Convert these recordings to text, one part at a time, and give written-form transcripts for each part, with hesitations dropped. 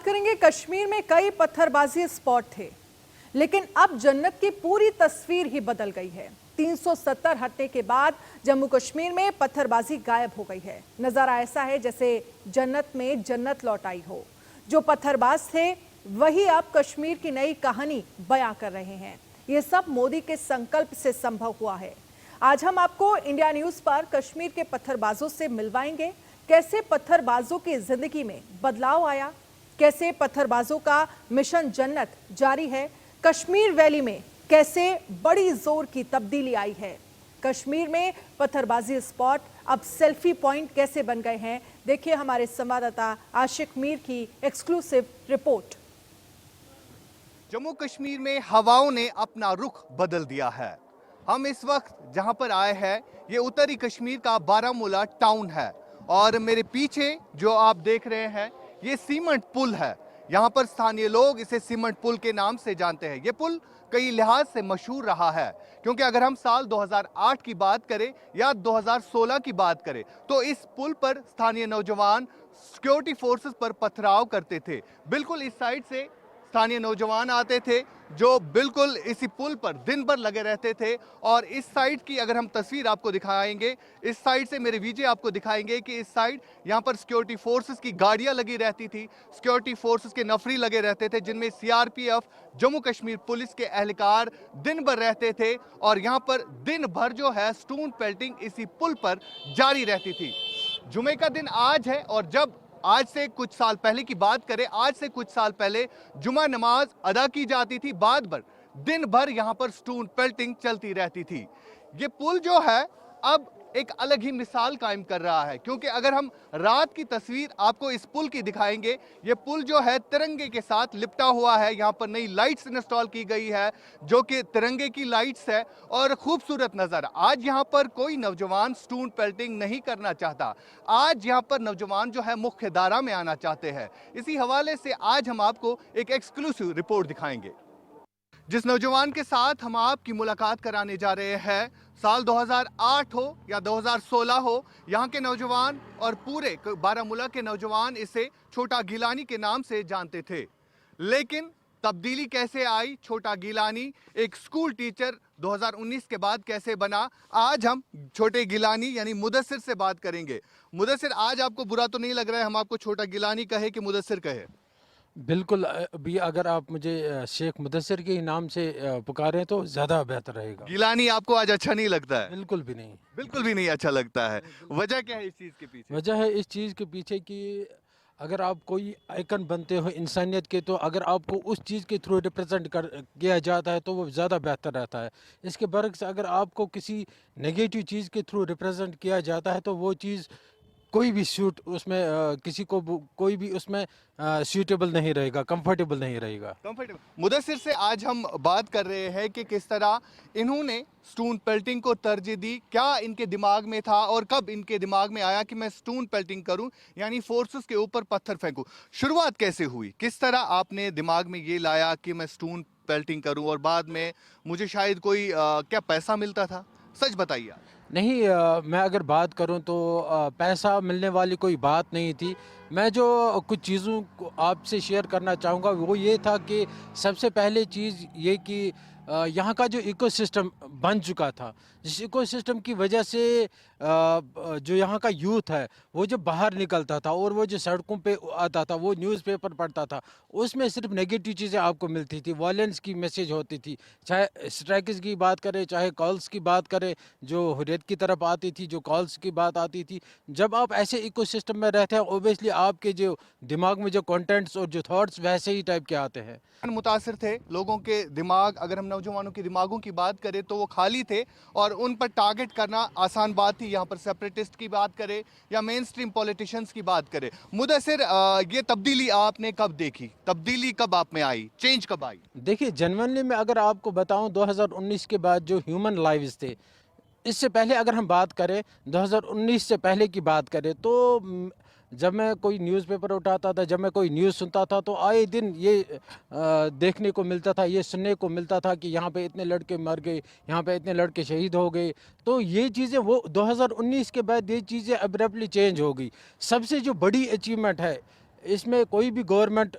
बात करेंगे। कश्मीर में कई पत्थरबाजी स्पॉट थे, लेकिन अब जन्नत की पूरी तस्वीर ही बदल गई है। 370 हटने के बाद जम्मू कश्मीर में पत्थरबाजी गायब हो गई है। नजारा ऐसा है जैसे जन्नत में जन्नत लौट आई हो। जो पत्थरबाज थे वही अब कश्मीर की नई कहानी बयां कर रहे हैं। ये सब मोदी के संकल्प से संभव हुआ है। आज हम आपको इंडिया न्यूज पर कश्मीर के पत्थरबाजों से मिलवाएंगे। कैसे पत्थरबाजों की जिंदगी में बदलाव आया, कैसे पत्थरबाजों का मिशन जन्नत जारी है, कश्मीर वैली में कैसे बड़ी जोर की तब्दीली आई है, कश्मीर में पत्थरबाजी स्पॉट अब सेल्फी पॉइंट कैसे बन गए हैं। देखिए हमारे संवाददाता आशिक मीर की एक्सक्लूसिव रिपोर्ट। जम्मू कश्मीर में हवाओं ने अपना रुख बदल दिया है। हम इस वक्त जहां पर आए हैं ये उत्तरी कश्मीर का बारामूला टाउन है और मेरे पीछे जो आप देख रहे हैं ये सीमेंट पुल है। यहाँ पर स्थानीय लोग इसे सीमेंट पुल के नाम से जानते हैं। ये पुल कई लिहाज से मशहूर रहा है, क्योंकि अगर हम साल 2008 की बात करें या 2016 की बात करें तो इस पुल पर स्थानीय नौजवान सिक्योरिटी फोर्सेस पर पथराव करते थे। बिल्कुल इस साइड से स्थानीय नौजवान आते थे जो बिल्कुल इसी पुल पर दिन भर लगे रहते थे। और इस साइड की अगर हम तस्वीर आपको दिखाएंगे, इस साइड से मेरे वीजे आपको दिखाएंगे कि इस साइड यहाँ पर सिक्योरिटी फोर्सेस की गाड़ियाँ लगी रहती थी, सिक्योरिटी फोर्सेस के नफरी लगे रहते थे, जिनमें सीआरपीएफ, जम्मू कश्मीर पुलिस के एहलकार दिन भर रहते थे। और यहाँ पर दिन भर जो है स्टोन पेल्टिंग इसी पुल पर जारी रहती थी। जुमे का दिन आज है और जब आज से कुछ साल पहले की बात करें, आज से कुछ साल पहले जुमा नमाज अदा की जाती थी, बाद भर दिन भर यहां पर स्टोन पेल्टिंग चलती रहती थी। ये पुल जो है अब एक अलग ही मिसाल कायम कर रहा है, क्योंकि अगर हम रात की तस्वीर आपको इस पुल की दिखाएंगे, ये पुल जो है तिरंगे के साथ लिपटा हुआ है। यहाँ पर नई लाइट्स इंस्टॉल की गई है जो कि तिरंगे की लाइट्स है और खूबसूरत नज़र। आज यहाँ पर कोई नौजवान स्टोन पेल्टिंग नहीं करना चाहता। आज यहाँ पर नौजवान जो है मुख्य धारा में आना चाहते हैं। इसी हवाले से आज हम आपको एक एक्सक्लूसिव रिपोर्ट दिखाएंगे। जिस नौजवान के साथ हम आपकी मुलाकात कराने जा रहे हैं, साल 2008 हो या 2016 हो, यहाँ के नौजवान और पूरे बारामूला के नौजवान इसे छोटा गिलानी के नाम से जानते थे। लेकिन तब्दीली कैसे आई, छोटा गिलानी एक स्कूल टीचर 2019 के बाद कैसे बना, आज हम छोटे गिलानी यानी मुदस्सिर से बात करेंगे। मुदस्सिर, आज आपको बुरा तो नहीं लग रहा है हम आपको छोटा गिलानी कहे कि मुदस्सिर कहे? बिल्कुल, अभी अगर आप मुझे शेख मुदस्सिर के नाम से पुकारें तो ज़्यादा बेहतर रहेगा। गिलानी आपको आज अच्छा नहीं लगता है? बिल्कुल भी नहीं, बिल्कुल भी नहीं अच्छा लगता है। वजह क्या है इस चीज़ के पीछे? वजह है इस चीज़ के पीछे कि अगर आप कोई आइकन बनते हो इंसानियत के, तो अगर आपको उस चीज़ के थ्रू रिप्रेजेंट किया जाता है तो वो ज़्यादा बेहतर रहता है। इसके बरक्स अगर आपको किसी नेगेटिव चीज़ के थ्रू रिप्रेजेंट किया जाता है तो वो चीज़ कोई भी सूट उसमें किसी को कोई भी उसमें सूटेबल नहीं रहेगा, कंफर्टेबल नहीं रहेगा। कंफर्टेबल। मुदस्सिर से आज हम बात कर रहे हैं कि किस तरह इन्होंने स्टोन पेल्टिंग को तरजीह दी, क्या इनके दिमाग में था और कब इनके दिमाग में आया कि मैं स्टोन पेल्टिंग करूं, यानी फोर्सेस के ऊपर पत्थर फेंकूं। शुरुआत कैसे हुई, किस तरह आपने दिमाग में ये लाया कि मैं स्टोन पेल्टिंग करूं और बाद में मुझे शायद कोई क्या पैसा मिलता था? सच बताइए। नहीं, मैं अगर बात करूं तो पैसा मिलने वाली कोई बात नहीं थी। मैं जो कुछ चीज़ों को आपसे शेयर करना चाहूँगा वो ये था कि सबसे पहले चीज़ ये कि यहाँ का जो इकोसिस्टम बन चुका था, जिस इकोसिस्टम की वजह से जो यहाँ का यूथ है वो जो बाहर निकलता था और वो जो सड़कों पे आता था, वो न्यूज़पेपर पढ़ता था, उसमें सिर्फ नेगेटिव चीज़ें आपको मिलती थी, वायलेंस की मैसेज होती थी। चाहे स्ट्राइक्स की बात करें, चाहे कॉल्स की बात करें, जो हुर्रियत की तरफ आती थी, जो कॉल्स की बात आती थी। जब आप ऐसे इकोसिस्टम में रहते हैं, ओबियसली आपके जो दिमाग में जो कंटेंट्स और जो थॉट्स वैसे ही टाइप के आते हैं। मुतासिर थे लोगों के दिमाग, अगर हम नौजवानों के दिमागों की बात करें तो वो खाली थे और उन पर टारगेट करना आसान बात थी। यहाँ पर सेपरेटिस्ट की बात करें या मेन स्ट्रीम पॉलिटिशियंस की बात करें। मुदस्सिर, ये तब्दीली आपने कब देखी, तब्दीली कब आप में आई, चेंज कब आई? देखिए, जनवरी में अगर आपको बताऊं 2019 के बाद जो ह्यूमन लाइव्स थे, इससे पहले अगर हम बात करें 2019 से पहले की बात करें तो जब मैं कोई न्यूज़पेपर उठाता था, जब मैं कोई न्यूज़ सुनता था तो आए दिन ये देखने को मिलता था, ये सुनने को मिलता था कि यहाँ पे इतने लड़के मर गए, यहाँ पे इतने लड़के शहीद हो गए। तो ये चीज़ें वो 2019 के बाद ये चीज़ें अब्रप्टली चेंज हो गई। सबसे जो बड़ी अचीवमेंट है اس میں کوئی بھی گورنمنٹ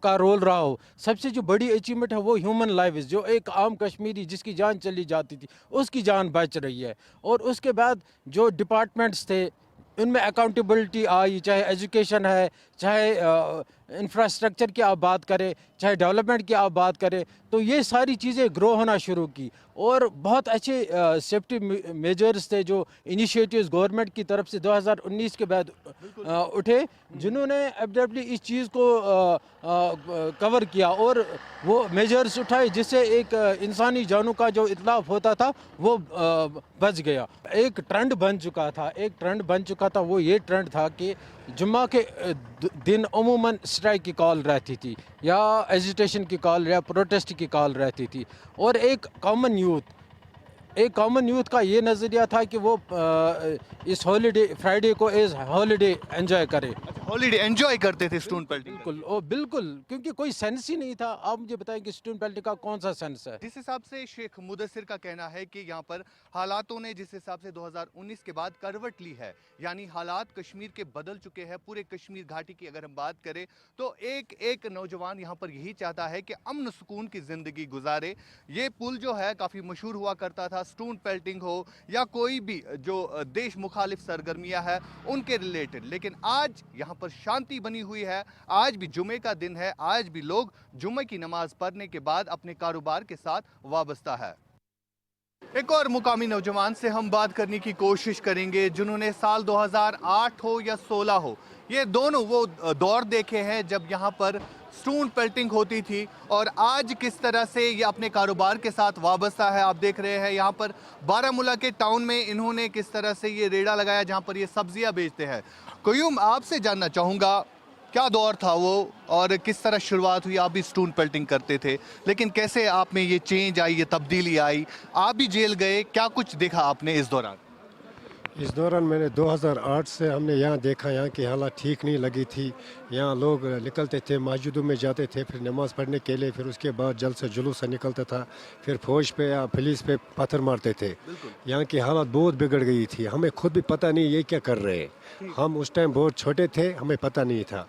کا رول رہا ہو، سب سے جو بڑی اچیومنٹ ہے وہ ہیومن لائف، جو ایک عام کشمیری جس کی جان چلی جاتی تھی اس کی جان بچ رہی ہے. اور اس کے بعد جو ڈپارٹمنٹس تھے ان میں اکاؤنٹیبلٹی آئی، چاہے ایجوکیشن ہے، چاہے انفراسٹرکچر کی آپ بات کریں، چاہے ڈیولپمنٹ کی آپ بات کریں، تو یہ ساری چیزیں گرو ہونا شروع کی. اور بہت اچھے سیفٹی میجرز تھے جو انیشیٹوز گورنمنٹ کی طرف سے 2019 کے بعد اٹھے، جنہوں نے ایبڈیبلی اس چیز کو کور کیا اور وہ میجرز اٹھائے جس سے ایک انسانی جانوں کا جو اتلاف ہوتا تھا وہ بچ گیا. ایک ٹرینڈ بن چکا تھا وہ یہ ٹرینڈ تھا کہ جمعہ کے دن عموماً اسٹرائک کی کال رہتی تھی یا ایجیٹیشن کی کال یا پروٹیسٹ کی کال رہتی تھی. اور ایک کامن یوتھ کا یہ نظریہ تھا کہ وہ اس ہالیڈے فرائیڈے کو ایز ہالیڈے انجوائے کرے. ہالیڈے انجوائے کرتے تھے اسٹوڈنٹ پیلٹنگ. بالکل کیونکہ کوئی سینس ہی نہیں تھا. آپ مجھے بتائیں کہ اسٹوڈنٹ پیلٹنگ کا کون سا سینس ہے؟ جس حساب سے شیخ مدثر کا کہنا ہے کہ یہاں پر حالاتوں نے جس حساب سے 2019 کے بعد کروٹ لی ہے، یعنی حالات کشمیر کے بدل چکے ہیں. پورے کشمیر گھاٹی کی اگر ہم بات کریں تو ایک نوجوان یہاں پر یہی چاہتا ہے کہ امن و سکون کی زندگی گزارے. یہ پل جو ہے کافی مشہور ہوا کرتا تھا، اسٹون پیلٹنگ ہو یا کوئی بھی جو دیش مخالف سرگرمیاں ہیں ان کے ریلیٹڈ، لیکن آج یہاں پر شانتی بنی ہوئی ہے. آج بھی جمعے کا دن ہے، آج بھی لوگ جمعے کی نماز پڑھنے کے بعد اپنے کاروبار کے ساتھ وابستہ ہے. ایک اور مقامی نوجوان سے ہم بات کرنے کی کوشش کریں گے جنہوں نے سال 2008 ہو یا 16 ہو، یہ دونوں وہ دور دیکھے ہیں جب یہاں پر اسٹون پیلٹنگ ہوتی تھی، اور آج کس طرح سے یہ اپنے کاروبار کے ساتھ وابستہ ہے. آپ دیکھ رہے ہیں یہاں پر بارہمولہ کے ٹاؤن میں انہوں نے کس طرح سے یہ ریڑا لگایا جہاں پر یہ سبزیاں بیچتے ہیں. قیوم، آپ سے جاننا چاہوں گا کیا دور تھا وہ اور کس طرح شروعات ہوئی؟ آپ بھی اسٹون پیلٹنگ کرتے تھے، لیکن کیسے آپ میں یہ چینج آئی، یہ تبدیلی آئی؟ آپ بھی جیل گئے، کیا کچھ دیکھا آپ نے اس دوران؟ اس دوران میں نے 2008 سے ہم نے یہاں دیکھا، یہاں کی حالت ٹھیک نہیں لگی تھی. یہاں لوگ نکلتے تھے، مسجدوں میں جاتے تھے پھر نماز پڑھنے کے لیے، پھر اس کے بعد جلد سے جلوس سے نکلتا تھا، پھر فوج پہ یا پولیس پہ پتھر مارتے تھے. یہاں کی حالت بہت بگڑ گئی تھی. ہمیں خود بھی پتہ نہیں یہ کیا کر رہے ہیں. ہم اس ٹائم بہت چھوٹے تھے، ہمیں پتہ نہیں تھا.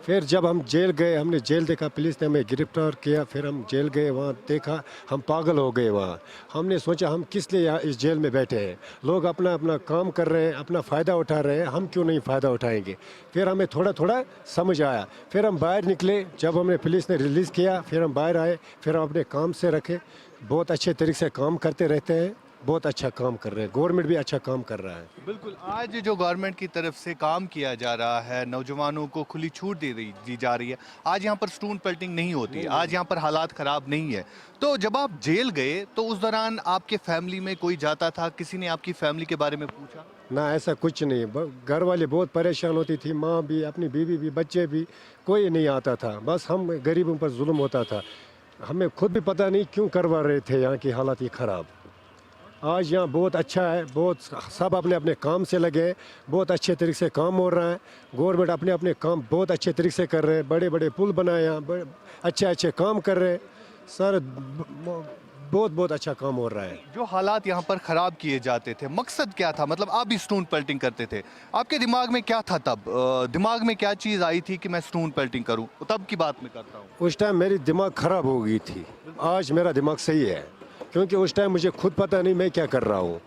پھر جب ہم جیل گئے، ہم نے جیل دیکھا، پولیس نے ہمیں گرفتار کیا، پھر ہم جیل گئے، وہاں دیکھا ہم پاگل ہو گئے. وہاں ہم نے سوچا ہم کس لیے اس جیل میں بیٹھے ہیں. لوگ اپنا کام کر رہے ہیں، اپنا فائدہ اٹھا رہے ہیں، ہم کیوں نہیں فائدہ اٹھائیں گے. پھر ہمیں تھوڑا سمجھ آیا. پھر ہم باہر نکلے، جب ہم نے پولیس نے ریلیز کیا پھر ہم باہر آئے، پھر ہم اپنے کام سے رکھے. بہت اچھے طریقے سے کام کرتے رہتے ہیں، بہت اچھا کام کر رہے ہیں. گورنمنٹ بھی اچھا کام کر رہا ہے. بالکل، آج جو گورنمنٹ کی طرف سے کام کیا جا رہا ہے، نوجوانوں کو کھلی چھوٹ دی جا رہی ہے. آج یہاں پر اسٹون پیلٹنگ نہیں ہوتی، آج یہاں پر حالات خراب نہیں ہے. تو جب آپ جیل گئے تو اس دوران آپ کے فیملی میں کوئی جاتا تھا؟ کسی نے آپ کی فیملی کے بارے میں پوچھا؟ نہ، ایسا کچھ نہیں. گھر والے بہت پریشان ہوتی تھی، ماں بھی، اپنی بیوی بھی، بچے بھی، کوئی نہیں آتا تھا. بس ہم غریبوں پر ظلم ہوتا تھا. ہمیں خود بھی پتہ نہیں کیوں کروا رہے تھے یہاں کی حالت یہ خراب. آج یہاں بہت اچھا ہے، بہت سب اپنے کام سے لگے، بہت اچھے طریقے سے کام ہو رہا ہے. گورنمنٹ اپنے کام بہت اچھے طریقے سے کر رہے ہیں. بڑے پل بنائے، یہاں اچھے کام کر رہے ہیں. سر بہت اچھا کام ہو رہا ہے. جو حالات یہاں پر خراب کیے جاتے تھے، مقصد کیا تھا؟ مطلب آپ بھی اسٹون پیلٹنگ کرتے تھے، آپ کے دماغ میں کیا تھا تب؟ دماغ میں کیا چیز آئی تھی کہ میں اسٹون پیلٹنگ کروں؟ تب کی بات میں کرتا ہوں. اس ٹائم میری دماغ خراب ہو گئی تھی. آج میرا دماغ صحیح ہے، کیونکہ اس ٹائم مجھے خود پتہ نہیں میں کیا کر رہا ہوں.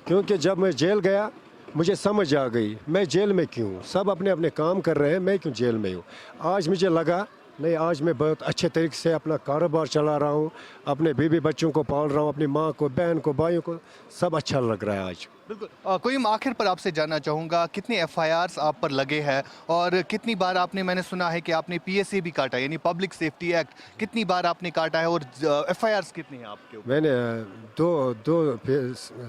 کیونکہ جب میں جیل گیا مجھے سمجھ آ گئی میں جیل میں کیوں. سب اپنے کام کر رہے ہیں، میں کیوں جیل میں ہوں. آج مجھے لگا نہیں، آج میں بہت اچھے طریقے سے اپنا کاروبار چلا رہا ہوں، اپنے بیوی بچوں کو پال رہا ہوں، اپنی ماں کو، بہن کو، بھائیوں کو، سب اچھا لگ رہا ہے آج. بالکل. قیوم، آخر پر آپ سے جاننا چاہوں گا کتنے FIRs آپ پر لگے ہیں اور کتنی بار آپ نے، میں نے سنا ہے کہ آپ نے PSA بھی کاٹا، یعنی پبلک سیفٹی ایکٹ، کتنی بار آپ نے کاٹا ہے اور FIRs کتنی ہیں آپ کے اوپر؟ میں نے دو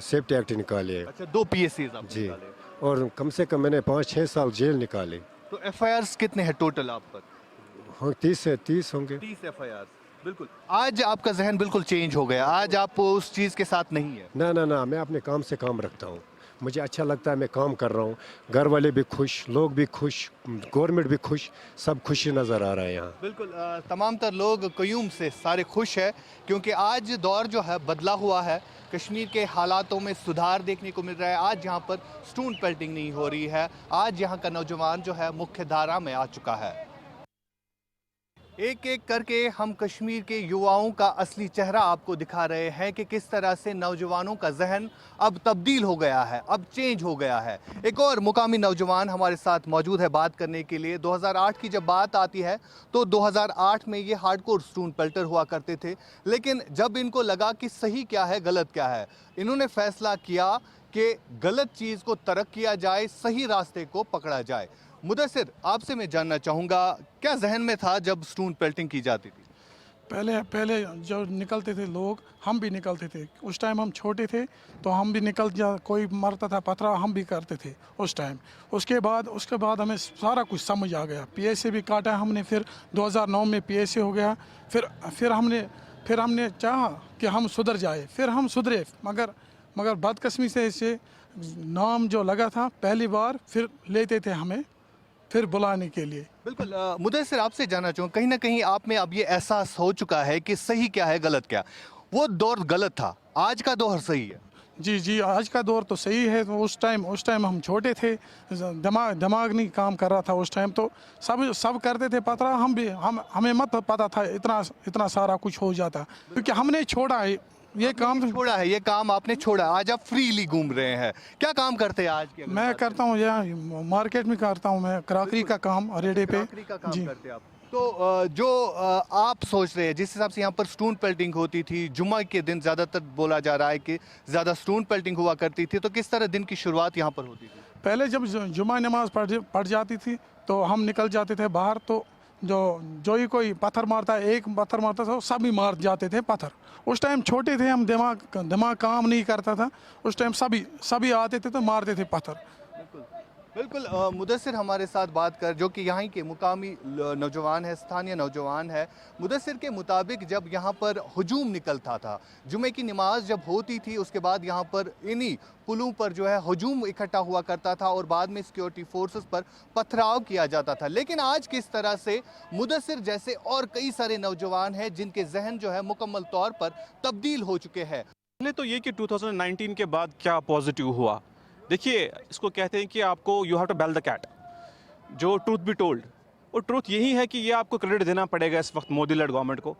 سیفٹی ایکٹ نکالے ہیں. اچھا، 2 PSAs آپ نے جی، نکالے. اور کم سے کم میں نے 5-6 سال جیل نکالے. تو FIRs کتنے ہیں ٹوٹل آپ پر؟ 30 ہوں گے. 30 FIRs. بالکل. آج آپ کا ذہن بالکل چینج ہو گیا، آج آپ اس چیز کے ساتھ نہیں ہے. نہ، میں اپنے کام سے کام رکھتا ہوں. मुझे अच्छा लगता है, मैं काम कर रहा हूँ, घर वाले भी खुश, लोग भी खुश, गवर्नमेंट भी खुश, सब खुशी नज़र आ रहा है यहाँ। बिल्कुल तमाम तर लोग क्यूम से सारे खुश है क्योंकि आज दौर जो है बदला हुआ है। कश्मीर के हालातों में सुधार देखने को मिल रहा है। आज यहाँ पर स्टोन पेल्टिंग नहीं हो रही है। आज यहाँ का नौजवान जो है मुख्य धारा में आ चुका है। एक एक करके हम कश्मीर के युवाओं का असली चेहरा आपको दिखा रहे हैं कि किस तरह से नौजवानों का जहन अब तब्दील हो गया है, अब चेंज हो गया है। एक और मुकामी नौजवान हमारे साथ मौजूद है बात करने के लिए। 2008 की जब बात आती है तो 2008 में ये हार्डकोर स्टोन पेल्टर हुआ करते थे, लेकिन जब इनको लगा कि सही क्या है गलत क्या है, इन्होंने फैसला किया कि गलत चीज़ को तर्क किया जाए, सही रास्ते को पकड़ा जाए। मुदस्सिर, आपसे मैं जानना चाहूँगा क्या जहन में था जब स्टोन पेल्टिंग की जाती थी? पहले जो निकलते थे लोग, हम भी निकलते थे। उस टाइम हम छोटे थे तो हम भी कोई मरता था पथरा, हम भी करते थे उस टाइम। उसके बाद हमें सारा कुछ समझ आ गया। पीएसए भी काटा हमने, फिर 2009 में पीएसए हो गया। फिर हमने चाहा कि हम सुधर जाए, फिर हम सुधरे। मगर बदकिस्मती से ऐसे नाम जो लगा था पहली बार, फिर लेते थे हमें फिर बुलाने के लिए। बिल्कुल मुदस्सिर, आपसे जानना चाहूँ, कहीं ना कहीं आप में अब ये एहसास हो चुका है कि सही क्या है गलत क्या। वो दौर गलत था, आज का दौर सही है। जी, आज का दौर तो सही है। तो उस टाइम हम छोटे थे, दिमाग नहीं काम कर रहा था उस टाइम। तो सब करते थे पतरा, हमें मत पता था इतना सारा कुछ हो जाता, क्योंकि हमने छोड़ा है ये काम। छोड़ा है, ये काम आपने छोड़ा। आज आप फ्रीली घूम रहे हैं। क्या काम करते हैं आज के? मैं करता हूँ यहाँ मार्केट में करता हूँ, मैं क्रॉकरी का काम रेडे पे। का काम जी करते हैं आप। तो जो आप सोच रहे हैं जिस हिसाब से यहाँ पर स्टोन पेल्टिंग होती थी, जुमा के दिन ज़्यादातर बोला जा रहा है कि ज़्यादा स्टोन पेल्टिंग हुआ करती थी, तो किस तरह दिन की शुरुआत यहाँ पर होती थी? पहले जब जुमा नमाज पढ़ जाती थी तो हम निकल जाते थे बाहर। तो जो ही कोई पत्थर मारता है, एक पत्थर मारता था, सभी मार जाते थे पत्थर। उस टाइम छोटे थे हम, दिमाग काम नहीं करता था। उस टाइम सभी आते थे तो मारते थे पत्थर। बिल्कुल मुदस्सिर हमारे साथ बात कर, जो कि यहाँ के मुकामी नौजवान है, स्थानीय नौजवान है। मुदस्सिर के मुताबिक जब यहाँ पर हुजूम निकलता था, जुमे की नमाज जब होती थी, उसके बाद यहाँ पर इन्हीं पुलों पर जो है हुजूम इकट्ठा हुआ करता था और बाद में सिक्योरिटी फोर्सेस पर पथराव किया जाता था। लेकिन आज किस तरह से मुदस्सिर जैसे और कई सारे नौजवान हैं जिनके जहन जो है मुकम्मल तौर पर तब्दील हो चुके हैं। पहले तो ये कि 2019 के बाद क्या पॉजिटिव हुआ। देखिए, इसको कहते हैं कि आपको you have to bell the cat, जो ट्रूथ बी टोल्ड। और ट्रूथ यही है कि ये आपको क्रेडिट देना पड़ेगा इस वक्त मोदी लेड गवर्नमेंट को,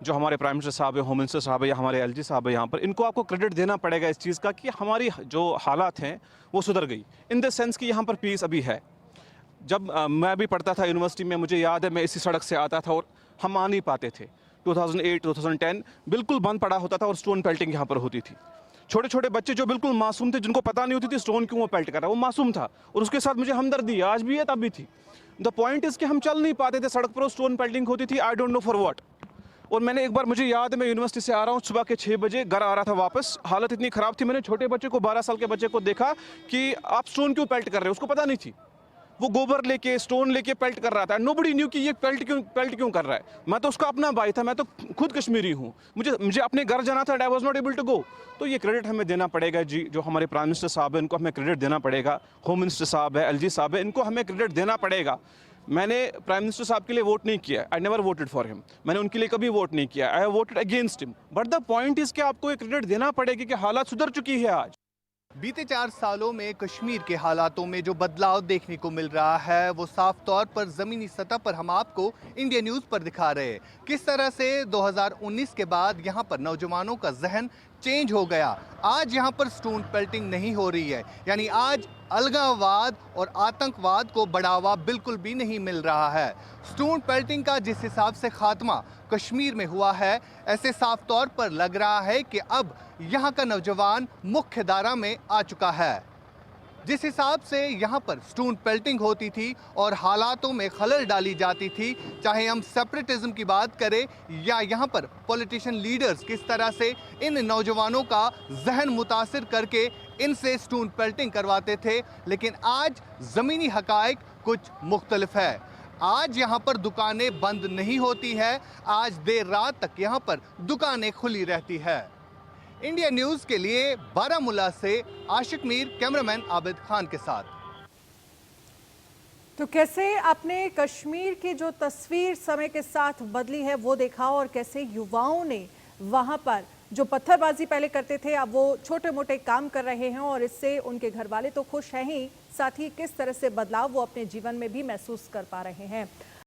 जो हमारे प्राइम मिनिस्टर साहब है, होम मिनिस्टर साहब है, या हमारे एलजी साहब है यहाँ पर, इनको आपको क्रेडिट देना पड़ेगा इस चीज़ का कि हमारी जो हालात हैं वो सुधर गई। इन द सेंस कि यहाँ पर पीस अभी है। जब मैं भी पढ़ता था यूनिवर्सिटी में, मुझे याद है मैं इसी सड़क से आता था और हम आ नहीं पाते थे। 2008 2010 बिल्कुल बंद पड़ा होता था और स्टोन पेल्टिंग यहाँ पर होती थी। छोटे छोटे बच्चे जो बिल्कुल मासूम थे, जिनको पता नहीं होती थी स्टोन क्यों वो पेल्ट कर रहा है, वो मासूम था और उसके साथ मुझे हमदर्दी है, आज भी है तब भी थी। द पॉइंट इज़ कि हम चल नहीं पाते थे, सड़क पर स्टोन पेल्टिंग होती थी, I don't know for what. और मैंने एक बार, मुझे याद है, मैं यूनिवर्सिटी से आ रहा हूँ, सुबह के 6 बजे घर आ रहा था वापस, हालत इतनी ख़राब थी, मैंने छोटे बच्चे को, 12 साल के बच्चे को देखा कि आप स्टोन क्यों पेल्ट कर रहे हो, उसको पता नहीं थी। वो गोबर लेके, स्टोन लेके पेल्ट कर रहा था। नोबडी न्यू कि ये पेल्ट क्यों कर रहा है। मैं तो उसका अपना भाई था, मैं तो खुद कश्मीरी हूँ, मुझे अपने घर जाना था, I was not able to go. तो ये क्रेडिट हमें देना पड़ेगा जी, जो हमारे प्राइम मिनिस्टर साहब हैं इनको हमें क्रेडिट देना पड़ेगा, होम मिनिस्टर साहब है, एलजी साहब है, इनको हमें क्रेडिट देना पड़ेगा। मैंने प्राइम मिनिस्टर साहब के लिए वोट नहीं किया, I never voted for him, मैंने उनके लिए कभी वोट नहीं किया, I have voted against him. But the point is कि आपको एक क्रेडिट देना पड़ेगा कि हालात सुधर चुकी है आज। बीते 4 सालों में कश्मीर के हालातों में जो बदलाव देखने को मिल रहा है वो साफ तौर पर ज़मीनी सतह पर हम आपको इंडिया न्यूज़ पर दिखा रहे हैं। किस तरह से 2019 के बाद यहाँ पर नौजवानों का जहन चेंज हो गया। आज यहाँ पर स्टोन पेल्टिंग नहीं हो रही है, यानी आज अलगाववाद और आतंकवाद को बढ़ावा बिल्कुल भी नहीं मिल रहा है। स्टोन पेल्टिंग का जिस हिसाब से खात्मा कश्मीर में हुआ है, ऐसे साफ तौर पर लग रहा है कि अब यहाँ का नौजवान मुख्य धारा में आ चुका है। जिस हिसाब से यहाँ पर स्टोन पेल्टिंग होती थी और हालातों में खलल डाली जाती थी, चाहे हम सेपरेटिज्म की बात करें या यहाँ पर पॉलिटिशियन लीडर्स किस तरह से इन नौजवानों का जहन मुतासिर करके इनसे स्टोन पेल्टिंग करवाते थे, लेकिन आज ज़मीनी हकायक कुछ मुख्तलिफ है। आज यहाँ पर दुकानें बंद नहीं होती है, आज देर रात तक यहाँ पर दुकानें खुली रहती है। इंडिया न्यूज के लिए बारामूला से आशिक मीर, कैमरामैन आबिद खान के साथ। तो कैसे आपने कश्मीर की जो तस्वीर समय के साथ बदली है वो देखा, और कैसे युवाओं ने वहां पर जो पत्थरबाजी पहले करते थे अब वो छोटे मोटे काम कर रहे हैं, और इससे उनके घर वाले तो खुश हैं ही, साथ ही किस तरह से बदलाव वो अपने जीवन में भी महसूस कर पा रहे हैं।